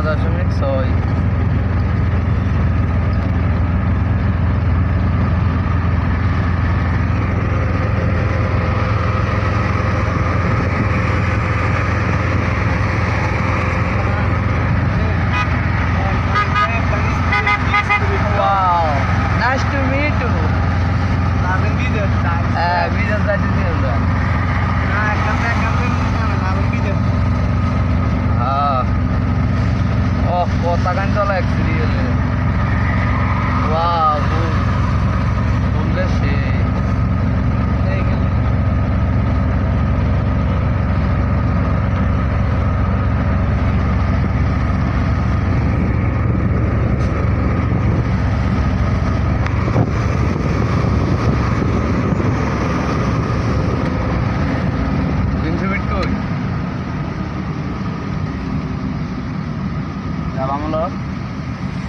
13.6 Wow, nice to meet you. Video tadi dia udah. Oh, kota kan colek dia. Wow, boleh sih.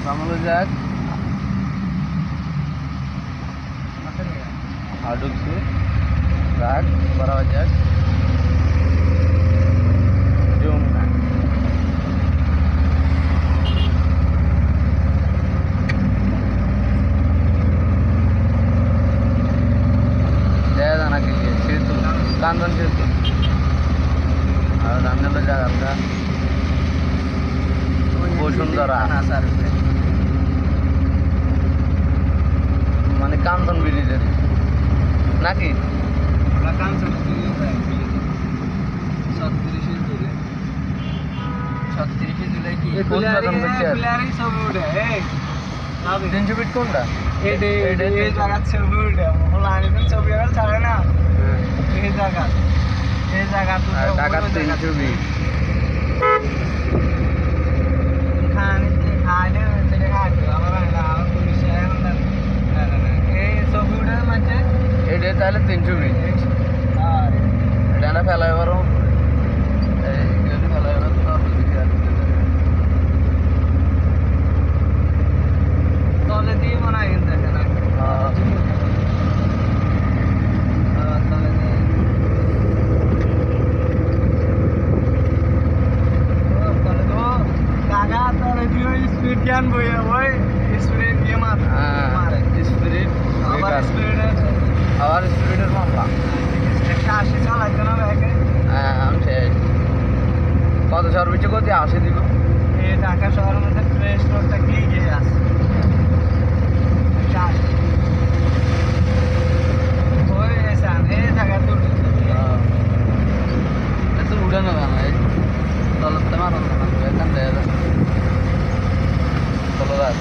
Ramalo jack aduk sih jack barawa jack zoom jaya dana ke liye setu kandan setu और हमने बजा था বসুন্ধরা মানে কাঞ্চন ব্রিজের নাকি কাঞ্চন bridge 36 July কি ছবি উঠে 300 ফিট কোনটা এই জায়গা ছবি উঠে ছবি আর ছাড়ে না এই জায়গা টাকা 300 ফিট এটা তাহলে 300 ফিট এটা না ফেলা এবারও ফেলা এবার তলে দিয়ে মনে হয় দেখে না स्पीड ज्ञान भैया वही स्पीड ये मारे স্পিরিট আবার স্পিরিটের মামলা 180 চালাইতে না ব্যাগে হ্যাঁ আমি শেষ কত সর্বোচ্চ গতি 80 দিব এই ঢাকা শহরের মধ্যে ফ্রেশ রোডটা কি গিয়ে আছে ওই এসান এই জায়গা তো এত উড়ানো না এই তলতে মারো না এখান থেকে চলো রাত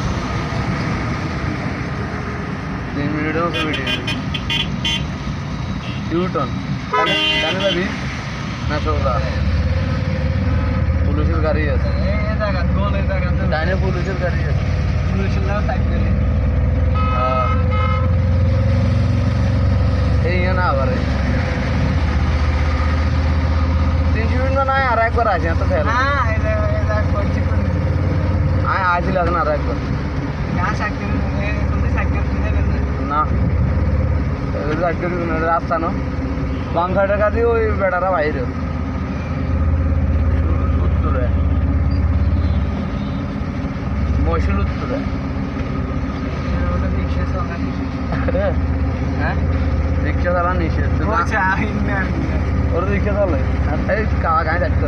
3 মিনিটের ভিডিও ইউটন জানি যাবি না চৌরা পুলিশের গাড়ি আছে এই জায়গা গোল এই জায়গাতে ডাইনে পুলিশের গাড়ি আছে পুলিশের লাও সাইড করে এই না আবার 300 মিনিট না আর একবার আসি এত ফেল না এই জায়গা করছি আয় আসিল এখন আর একবার না সাইকেল তুমি সাইকেল কিনে দেবে না রাস্তা না বাম সাইডের কাছে ওই বেটারা বাইরে উত্তরে মহিষুল উত্তরে হ্যাঁ রিক্সা চালা নিষেধ ওর রিক্সা চালে এই কাওয়া গায়ে যাচ্ছে